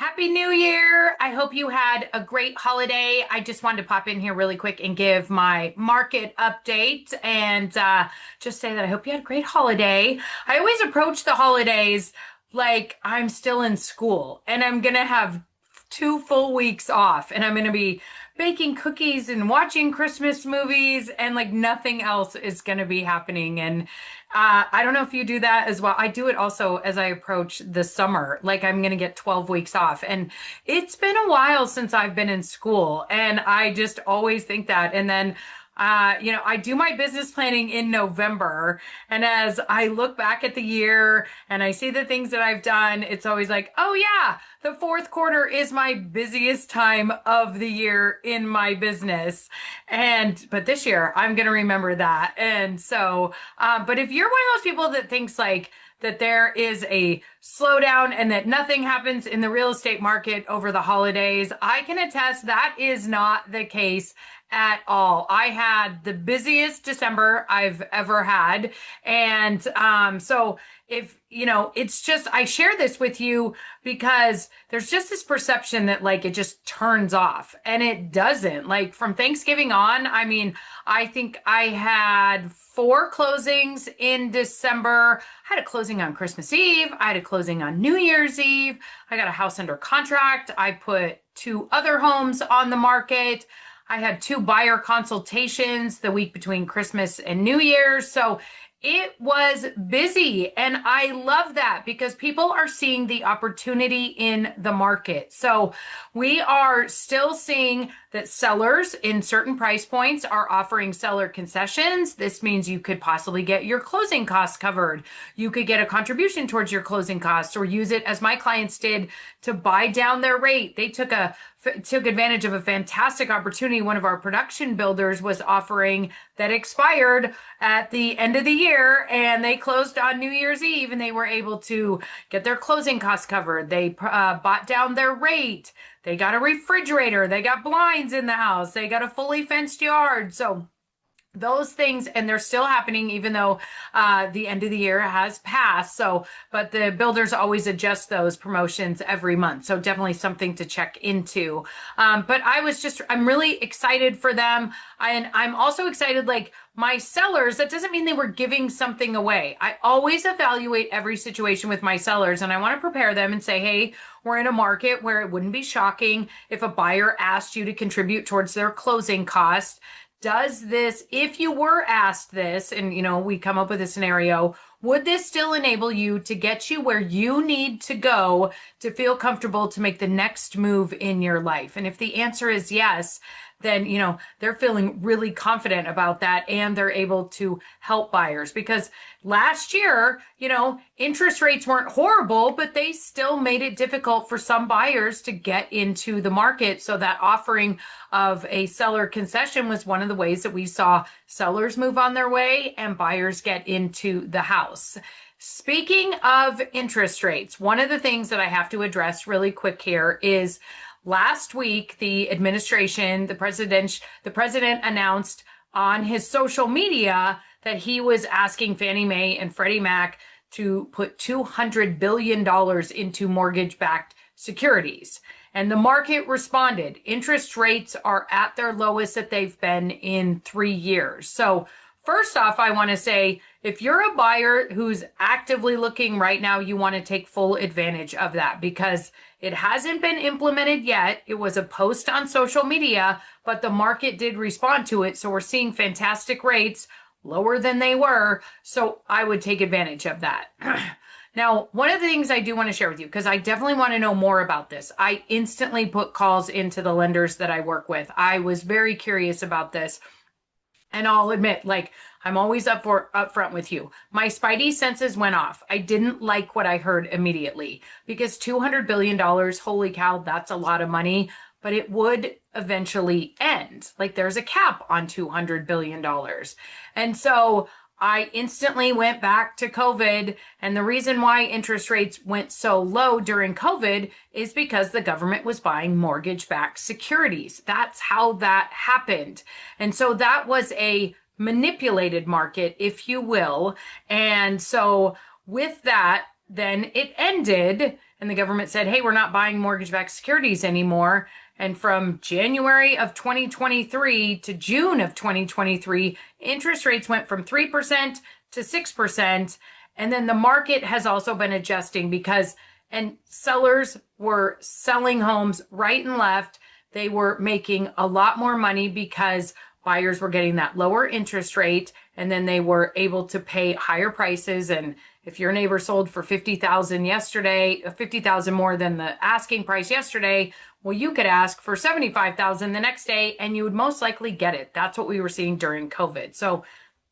Happy New Year. I hope you had a great holiday. I just wanted to pop in here really quick and give my market update and just say that I hope you had a great holiday. I always approach the holidays like I'm still in school and I'm going to have 2 full weeks off and I'm going to be baking cookies and watching Christmas movies and like nothing else is going to be happening. And I don't know if you do that as well. I do it also as I approach the summer. Like I'm going to get 12 weeks off. And it's been a while since I've been in school. And I just always think that. And then I do my business planning in November. And as I look back at the year and I see the things that I've done, it's always like, oh yeah, the fourth quarter is my busiest time of the year in my business. But this year I'm going to remember that. And so, but if you're one of those people that thinks like, that there is a slowdown and that nothing happens in the real estate market over the holidays, I can attest that is not the case at all. I had the busiest December I've ever had. And so it's just, I share this with you because there's just this perception that like it just turns off and it doesn't. Like from Thanksgiving on, I mean, I think I had 4 closings in December. I had a closing on Christmas Eve. I had a closing on New Year's Eve. I got a house under contract. I put 2 other homes on the market. I had 2 buyer consultations the week between Christmas and New Year's. So it was busy. And I love that because people are seeing the opportunity in the market. So we are still seeing that sellers in certain price points are offering seller concessions. This means you could possibly get your closing costs covered. You could get a contribution towards your closing costs or use it as my clients did to buy down their rate. They took advantage of a fantastic opportunity one of our production builders was offering that expired at the end of the year, and they closed on New Year's Eve and they were able to get their closing costs covered. They bought down their rate. They got a refrigerator. They got blinds in the house. They got a fully fenced yard. So those things, and they're still happening even though the end of the year has passed. So, but the builders always adjust those promotions every month. So definitely something to check into. But I'm really excited for them. And I'm also excited, like my sellers, that doesn't mean they were giving something away. I always evaluate every situation with my sellers and I want to prepare them and say, hey, we're in a market where it wouldn't be shocking if a buyer asked you to contribute towards their closing cost. Does this, if you were asked this, and we come up with a scenario, would this still enable you to get you where you need to go to feel comfortable to make the next move in your life? And if the answer is yes, then, they're feeling really confident about that and they're able to help buyers because last year, interest rates weren't horrible, but they still made it difficult for some buyers to get into the market. So that offering of a seller concession was one of the ways that we saw sellers move on their way and buyers get into the house. Speaking of interest rates, one of the things that I have to address really quick here is last week, the president announced on his social media that he was asking Fannie Mae and Freddie Mac to put $200 billion into mortgage-backed securities. And the market responded. Interest rates are at their lowest that they've been in 3 years. So first off, I want to say, if you're a buyer who's actively looking right now, you want to take full advantage of that because it hasn't been implemented yet. It was a post on social media, but the market did respond to it. So we're seeing fantastic rates, lower than they were. So I would take advantage of that. Now, one of the things I do want to share with you, because I definitely want to know more about this, I instantly put calls into the lenders that I work with. I was very curious about this. And I'll admit, like, I'm always upfront with you. My spidey senses went off. I didn't like what I heard immediately because $200 billion, holy cow, that's a lot of money, but it would eventually end. Like there's a cap on $200 billion. And so I instantly went back to COVID. And the reason why interest rates went so low during COVID is because the government was buying mortgage-backed securities. That's how that happened. And so that was a manipulated market, if you will. And so with that, then it ended and the government said, hey, we're not buying mortgage-backed securities anymore. And from January of 2023 to June of 2023, interest rates went from 3% to 6%. And then the market has also been adjusting because, and sellers were selling homes right and left. They were making a lot more money because buyers were getting that lower interest rate, and then they were able to pay higher prices. And if your neighbor sold for $50,000 yesterday, $50,000 more than the asking price yesterday, well, you could ask for $75,000 the next day and you would most likely get it. That's what we were seeing during COVID. So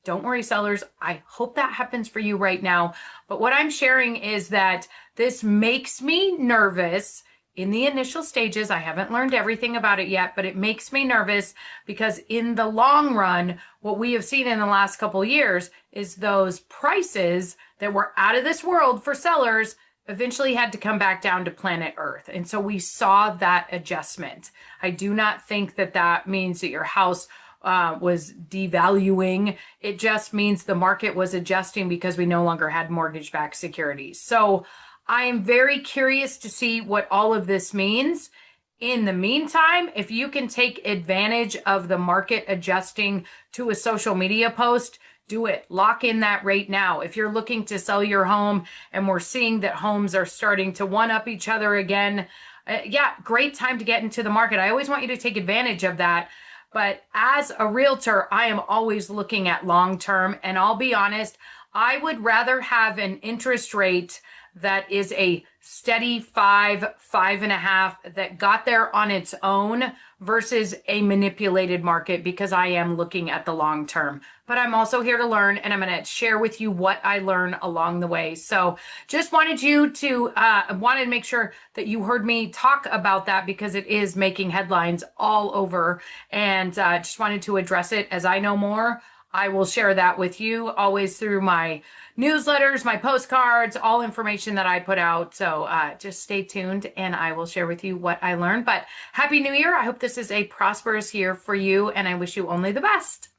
don't worry, sellers. I hope that happens for you right now. But what I'm sharing is that this makes me nervous in the initial stages. I haven't learned everything about it yet, but it makes me nervous because in the long run, what we have seen in the last couple of years is those prices that were out of this world for sellers eventually had to come back down to planet Earth. And so we saw that adjustment. I do not think that that means that your house was devaluing. It just means the market was adjusting because we no longer had mortgage-backed securities. So I am very curious to see what all of this means. In the meantime, if you can take advantage of the market adjusting to a social media post, do it. Lock in that rate now. If you're looking to sell your home and we're seeing that homes are starting to one-up each other again, yeah, great time to get into the market. I always want you to take advantage of that. But as a realtor, I am always looking at long-term. And I'll be honest, I would rather have an interest rate that is a steady 5.5 that got there on its own versus a manipulated market, because I am looking at the long term. But I'm also here to learn, and I'm going to share with you what I learn along the way. So just wanted you to wanted to make sure that you heard me talk about that because it is making headlines all over, and just wanted to address it. As I know more, I will share that with you always through my newsletters, my postcards, all information that I put out. So just stay tuned and I will share with you what I learned. But Happy New Year. I hope this is a prosperous year for you and I wish you only the best.